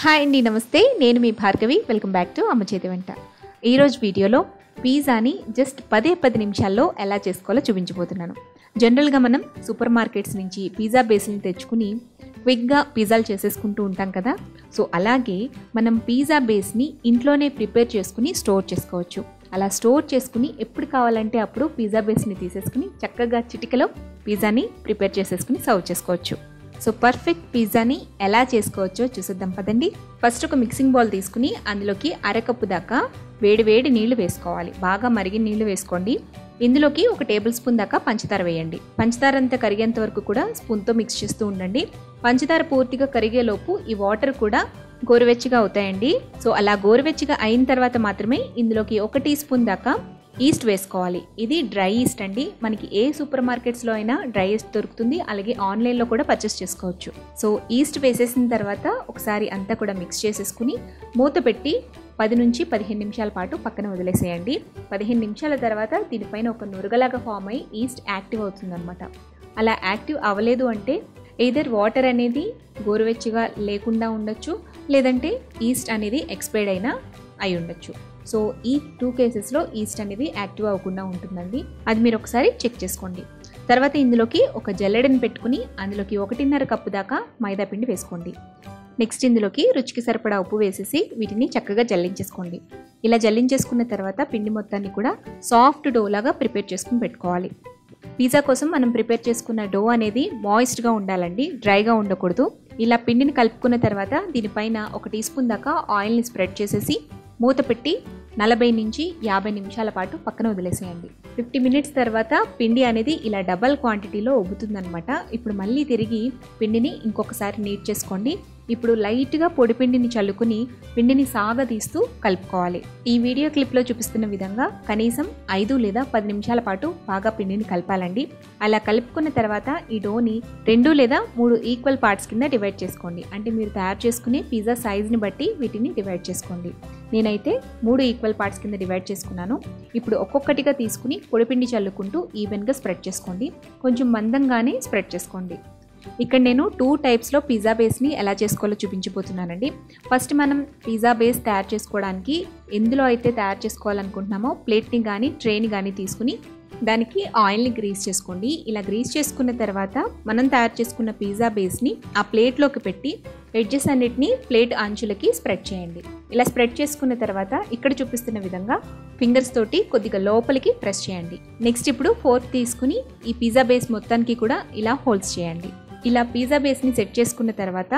Hi అండి, నమస్తే. నేను మీ భార్గవి. వెల్కమ్ బ్యాక్ టు అమ్మ చేతి వంట. ఈరోజు వీడియోలో పిజ్జాని జస్ట్ 10 నిమిషాల్లో ఎలా చేసుకోవాలో చూపించబోతున్నాను. జనరల్గా మనం సూపర్ మార్కెట్స్ నుంచి పిజ్జా బేస్ని తెచ్చుకుని క్విక్గా పిజ్జాలు చేసేసుకుంటూ ఉంటాం కదా. సో అలాగే మనం పిజ్జా బేస్ని ఇంట్లోనే ప్రిపేర్ చేసుకుని స్టోర్ చేసుకోవచ్చు. అలా స్టోర్ చేసుకుని ఎప్పుడు కావాలంటే అప్పుడు పిజ్జా బేస్ని తీసేసుకుని చక్కగా చిటికలో పిజ్జాని ప్రిపేర్ చేసేసుకుని సర్వ్ చేసుకోవచ్చు. సో పర్ఫెక్ట్ పిజ్జాని ఎలా చేసుకోవచ్చో చూసేద్దాం పదండి. ఫస్ట్ ఒక మిక్సింగ్ బౌల్ తీసుకుని అందులోకి అరకప్పు దాకా వేడి నీళ్లు వేసుకోవాలి. బాగా మరిగిన నీళ్లు వేసుకోండి. ఇందులోకి ఒక టేబుల్ స్పూన్ దాకా పంచదార వేయండి. పంచదార అంతా కరిగేంత వరకు కూడా స్పూన్తో మిక్స్ చేస్తూ ఉండండి. పంచదార పూర్తిగా కరిగేలోపు ఈ వాటర్ కూడా గోరువెచ్చగా అవుతాయండి. సో అలా గోరువెచ్చగా అయిన తర్వాత మాత్రమే ఇందులోకి 1 టీ స్పూన్ దాకా ఈస్ట్ వేసుకోవాలి. ఇది డ్రై ఈస్ట్ అండి. మనకి ఏ సూపర్ మార్కెట్స్లో అయినా డ్రై ఈస్ట్ దొరుకుతుంది. అలాగే ఆన్లైన్లో కూడా పర్చేస్ చేసుకోవచ్చు. సో ఈస్ట్ వేసేసిన తర్వాత ఒకసారి అంతా కూడా మిక్స్ చేసేసుకుని మూత పెట్టి 10 నుంచి 15 నిమిషాల పాటు పక్కన వదిలేసేయండి. 15 నిమిషాల తర్వాత దీనిపైన ఒక నురగలాగా ఫామ్ అయ్యి ఈస్ట్ యాక్టివ్ అవుతుందన్నమాట. అలా యాక్టివ్ అవ్వలేదు అంటే ఎయిదర్ వాటర్ అనేది గోరువెచ్చగా లేకుండా ఉండొచ్చు, లేదంటే ఈస్ట్ అనేది ఎక్స్పైర్డ్ అయినా అయి ఉండొచ్చు. సో ఈ 2 కేసెస్లో ఈస్ట్ అనేది యాక్టివ్ అవ్వకుండా ఉంటుందండి. అది మీరు ఒకసారి చెక్ చేసుకోండి. తర్వాత ఇందులోకి ఒక జల్లెడని పెట్టుకుని అందులోకి 1.5 కప్పు దాకా మైదా పిండి వేసుకోండి. నెక్స్ట్ ఇందులోకి రుచికి సరిపడా ఉప్పు వేసేసి వీటిని చక్కగా జల్లించేసుకోండి. ఇలా జల్లించేసుకున్న తర్వాత పిండి మొత్తాన్ని కూడా సాఫ్ట్ డో లాగా ప్రిపేర్ చేసుకుని పెట్టుకోవాలి. పిజ్జా కోసం మనం ప్రిపేర్ చేసుకున్న డో అనేది మాయిస్ట్గా ఉండాలండి, డ్రైగా ఉండకూడదు. ఇలా పిండిని కలుపుకున్న తర్వాత దీనిపైన 1 టీ స్పూన్ దాకా ఆయిల్ని స్ప్రెడ్ చేసేసి మూత పెట్టి 40 నుంచి 50 నిమిషాల పాటు పక్కన వదిలేసేయండి. 50 మినిట్స్ తర్వాత పిండి అనేది ఇలా డబల్ క్వాంటిటీలో ఉబ్బుతుందనమాట. ఇప్పుడు మళ్ళీ తిరిగి పిండిని ఇంకొకసారి నీట్ చేసుకోండి. ఇప్పుడు లైట్గా పొడి పిండిని చల్లుకుని పిండిని సాగదీస్తూ కలుపుకోవాలి. ఈ వీడియో క్లిప్లో చూపిస్తున్న విధంగా కనీసం 5 లేదా 10 నిమిషాల పాటు బాగా పిండిని కలపాలండి. అలా కలుపుకున్న తర్వాత ఈ డోని 2 లేదా 3 ఈక్వల్ పార్ట్స్ కింద డివైడ్ చేసుకోండి. అంటే మీరు తయారు చేసుకునే పిజ్జా సైజ్ని బట్టి వీటిని డివైడ్ చేసుకోండి. నేనైతే 3 ఈక్వల్ పార్ట్స్ కింద డివైడ్ చేసుకున్నాను. ఇప్పుడు ఒక్కొక్కటిగా తీసుకుని పొడిపిండి చల్లుకుంటూ ఈవెన్గా స్ప్రెడ్ చేసుకోండి. కొంచెం మందంగానే స్ప్రెడ్ చేసుకోండి. ఇక్కడ నేను 2 టైప్స్లో పిజ్జా బేస్ని ఎలా చేసుకోవాలో చూపించబోతున్నానండి. ఫస్ట్ మనం పిజ్జా బేస్ తయారు చేసుకోవడానికి ఎందులో అయితే తయారు చేసుకోవాలనుకుంటున్నామో ప్లేట్ని కానీ ట్రేని కానీ తీసుకుని దానికి ఆయిల్ని గ్రీస్ చేసుకోండి. ఇలా గ్రీస్ చేసుకున్న తర్వాత మనం తయారు చేసుకున్న పిజ్జా బేస్ని ఆ ప్లేట్లోకి పెట్టి ఎడ్జెస్ అన్నిటిని ప్లేట్ అంచులకి స్ప్రెడ్ చేయండి. ఇలా స్ప్రెడ్ చేసుకున్న తర్వాత ఇక్కడ చూపిస్తున్న విధంగా ఫింగర్స్ తోటి కొద్దిగా లోపలికి ప్రెస్ చేయండి. నెక్స్ట్ ఇప్పుడు ఫోర్క్ తీసుకుని ఈ పిజ్జా బేస్ మొత్తానికి కూడా ఇలా హోల్స్ చేయండి. ఇలా పిజ్జా బేస్ని సెట్ చేసుకున్న తర్వాత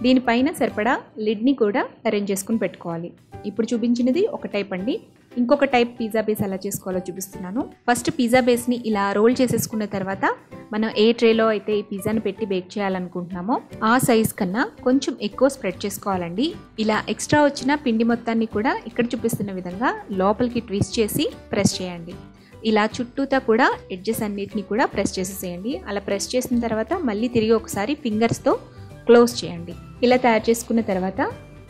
దీనిపైన సరిపడా లిడ్ని కూడా అరేంజ్ చేసుకుని పెట్టుకోవాలి. ఇప్పుడు చూపించినది ఒక టైప్ అండి. ఇంకొక టైప్ పిజ్జా బేస్ ఎలా చేసుకోవాలో చూపిస్తున్నాను. ఫస్ట్ పిజ్జా బేస్ని ఇలా రోల్ చేసేసుకున్న తర్వాత మనం ఏ ట్రేలో అయితే ఈ పిజ్జాని పెట్టి బేక్ చేయాలనుకుంటున్నామో ఆ సైజ్ కన్నా కొంచెం ఎక్కువ స్ప్రెడ్ చేసుకోవాలండి. ఇలా ఎక్స్ట్రా వచ్చిన పిండి మొత్తాన్ని కూడా ఇక్కడ చూపిస్తున్న విధంగా లోపలికి ట్విస్ట్ చేసి ప్రెస్ చేయండి. ఇలా చుట్టూతా కూడా ఎడ్జెస్ అన్నిటిని కూడా ప్రెస్ చేసేసేయండి. అలా ప్రెస్ చేసిన తర్వాత మళ్ళీ తిరిగి ఒకసారి ఫింగర్స్తో క్లోజ్ చేయండి. ఇలా తయారు చేసుకున్న తర్వాత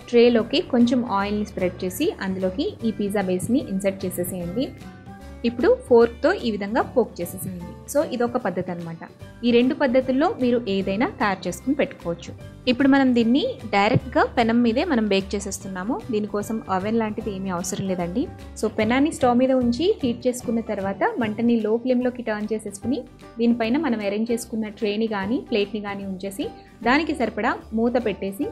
ట్రేలోకి కొంచెం ఆయిల్ని స్ప్రెడ్ చేసి అందులోకి ఈ పిజ్జా బేస్ని ఇన్సర్ట్ చేసేసేయండి. ఇప్పుడు ఫోర్క్తో ఈ విధంగా పోక్ చేసేసేయండి. సో ఇదొక పద్ధతి అనమాట. ఈ 2 పద్ధతుల్లో మీరు ఏదైనా తయారు చేసుకుని పెట్టుకోవచ్చు. ఇప్పుడు మనం దీన్ని డైరెక్ట్గా పెనం మీదే మనం బేక్ చేసేస్తున్నాము. దీనికోసం ఓవెన్ లాంటిది ఏమీ అవసరం లేదండి. సో పెనాన్ని స్టవ్ మీద ఉంచి హీట్ చేసుకున్న తర్వాత మంటని లో ఫ్లేమ్లోకి టర్న్ చేసేసుకుని దీనిపైన మనం అరేంజ్ చేసుకున్న ట్రేని కానీ ప్లేట్ని కానీ ఉంచేసి దానికి సరిపడా మూత పెట్టేసి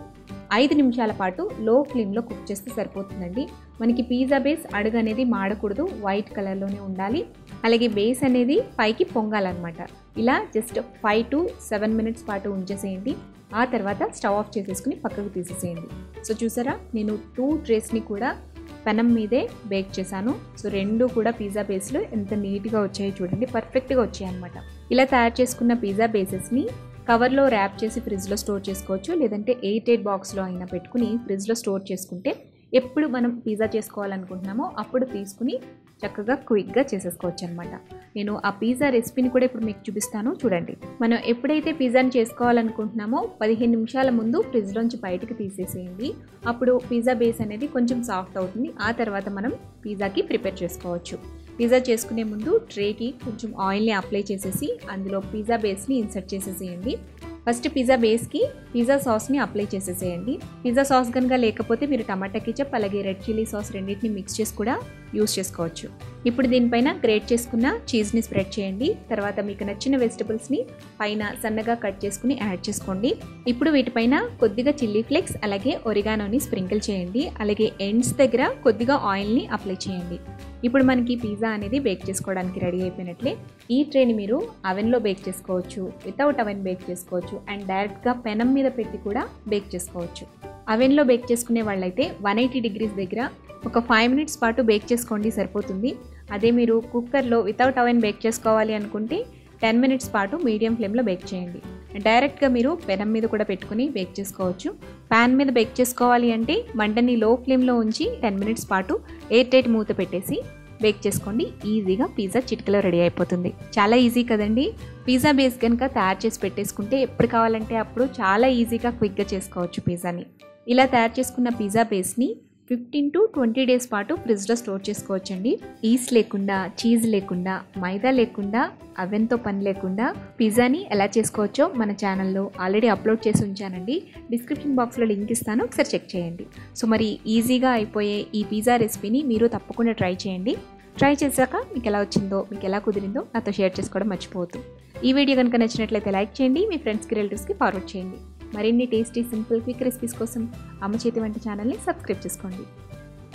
5 నిమిషాల పాటు లో ఫ్లేమ్లో కుక్ చేస్తే సరిపోతుందండి. మనకి పిజ్జా బేస్ అడుగు అనేది మాడకూడదు, వైట్ కలర్లోనే ఉండాలి. అలాగే బేస్ అనేది పైకి పొంగాలన్నమాట. ఇలా జస్ట్ 5 to 7 మినిట్స్ పాటు ఉంచేసేయండి. ఆ తర్వాత స్టవ్ ఆఫ్ చేసేసుకుని పక్కకు తీసేసేయండి. సో చూసారా, నేను 2 ట్రేస్ని కూడా పెనం మీదే బేక్ చేశాను. సో 2 కూడా పిజ్జా బేస్లో ఎంత నీట్గా వచ్చాయో చూడండి, పర్ఫెక్ట్గా వచ్చాయి అనమాట. ఇలా తయారు చేసుకున్న పిజ్జా బేసెస్ని కవర్లో ర్యాప్ చేసి ఫ్రిడ్జ్లో స్టోర్ చేసుకోవచ్చు, లేదంటే 8 బాక్స్లో అయినా పెట్టుకుని ఫ్రిడ్జ్లో స్టోర్ చేసుకుంటే ఎప్పుడు మనం పిజ్జా చేసుకోవాలనుకుంటున్నామో అప్పుడు తీసుకుని చక్కగా క్విక్గా చేసేసుకోవచ్చు అనమాట. నేను ఆ పిజ్జా రెసిపీని కూడా ఇప్పుడు మీకు చూపిస్తాను, చూడండి. మనం ఎప్పుడైతే పిజ్జాని చేసుకోవాలనుకుంటున్నామో 15 నిమిషాల ముందు ఫ్రిడ్జ్లోంచి బయటకు తీసేసేయండి. అప్పుడు పిజ్జా బేస్ అనేది కొంచెం సాఫ్ట్ అవుతుంది. ఆ తర్వాత మనం పిజ్జాకి ప్రిపేర్ చేసుకోవచ్చు. పిజ్జా చేసుకునే ముందు ట్రేకి కొంచెం ఆయిల్ని అప్లై చేసేసి అందులో పిజ్జా బేస్ని ఇన్సర్ట్ చేసేసేయండి. ఫస్ట్ పిజ్జా బేస్కి పిజ్జా సాస్ని అప్లై చేసేసేయండి. పిజ్జా సాస్ కనుక లేకపోతే మీరు టమాటా కెచప్ అలాగే రెడ్ చిల్లీ సాస్ రెండింటిని మిక్స్ చేసి కూడా యూస్ చేసుకోవచ్చు. ఇప్పుడు దీనిపైన గ్రేట్ చేసుకున్న చీజ్ని స్ప్రెడ్ చేయండి. తర్వాత మీకు నచ్చిన వెజిటబుల్స్ని పైన సన్నగా కట్ చేసుకుని యాడ్ చేసుకోండి. ఇప్పుడు వీటిపైన కొద్దిగా చిల్లీ ఫ్లేక్స్ అలాగే ఒరిగానోని స్ప్రింకిల్ చేయండి. అలాగే ఎండ్స్ దగ్గర కొద్దిగా ఆయిల్ని అప్లై చేయండి. ఇప్పుడు మనకి పిజ్జా అనేది బేక్ చేసుకోవడానికి రెడీ అయిపోయినట్లే. ఈ ట్రేని మీరు అవెన్లో బేక్ చేసుకోవచ్చు, వితౌట్ అవెన్ బేక్ చేసుకోవచ్చు అండ్ డైరెక్ట్గా పెనం మీద పెట్టి కూడా బేక్ చేసుకోవచ్చు. అవెన్లో బేక్ చేసుకునే వాళ్ళైతే 180 డిగ్రీస్ దగ్గర ఒక 5 మినిట్స్ పాటు బేక్ చేసుకోండి, సరిపోతుంది. అదే మీరు కుక్కర్లో వితౌట్ అవెన్ బేక్ చేసుకోవాలి అనుకుంటే 10 మినిట్స్ పాటు మీడియం ఫ్లేమ్లో బేక్ చేయండి. డైరెక్ట్గా మీరు పెనం మీద కూడా పెట్టుకుని బేక్ చేసుకోవచ్చు. ప్యాన్ మీద బేక్ చేసుకోవాలి అంటే మంటని లో ఫ్లేమ్లో ఉంచి 10 మినిట్స్ పాటు ఎయిర్ టైట్ మూత పెట్టేసి బేక్ చేసుకోండి. ఈజీగా పిజ్జా చిటికలో రెడీ అయిపోతుంది. చాలా ఈజీ కదండి. పిజ్జా బేస్ కనుక తయారు చేసి పెట్టేసుకుంటే ఎప్పుడు కావాలంటే అప్పుడు చాలా ఈజీగా క్విక్గా చేసుకోవచ్చు పిజ్జాని. ఇలా తయారు చేసుకున్న పిజ్జా బేస్ని 15 to 20 డేస్ పాటు ఫ్రిడ్జ్లో స్టోర్ చేసుకోవచ్చండి. ఈస్ట్ లేకుండా, చీజ్ లేకుండా, మైదా లేకుండా, అవెన్తో పని లేకుండా పిజ్జాని ఎలా చేసుకోవచ్చో మన ఛానల్లో ఆల్రెడీ అప్లోడ్ చేసి ఉంచానండి. డిస్క్రిప్షన్ బాక్స్లో లింక్ ఇస్తాను, ఒకసారి చెక్ చేయండి. సో మరి ఈజీగా అయిపోయే ఈ పిజ్జా రెసిపీని మీరు తప్పకుండా ట్రై చేయండి. ట్రై చేశాక మీకు ఎలా వచ్చిందో, మీకు ఎలా కుదిరిందో నాతో షేర్ చేసుకోవడం మర్చిపోవద్దు. ఈ వీడియో కనుక నచ్చినట్లయితే లైక్ చేయండి, మీ ఫ్రెండ్స్కి రిలేటివ్స్కి ఫార్వర్డ్ చేయండి. మరిన్ని టేస్టీ సింపుల్ క్విక్ రెసిపీస్ కోసం అమ్మ చేతి వంట ఛానల్ని సబ్స్క్రైబ్ చేసుకోండి.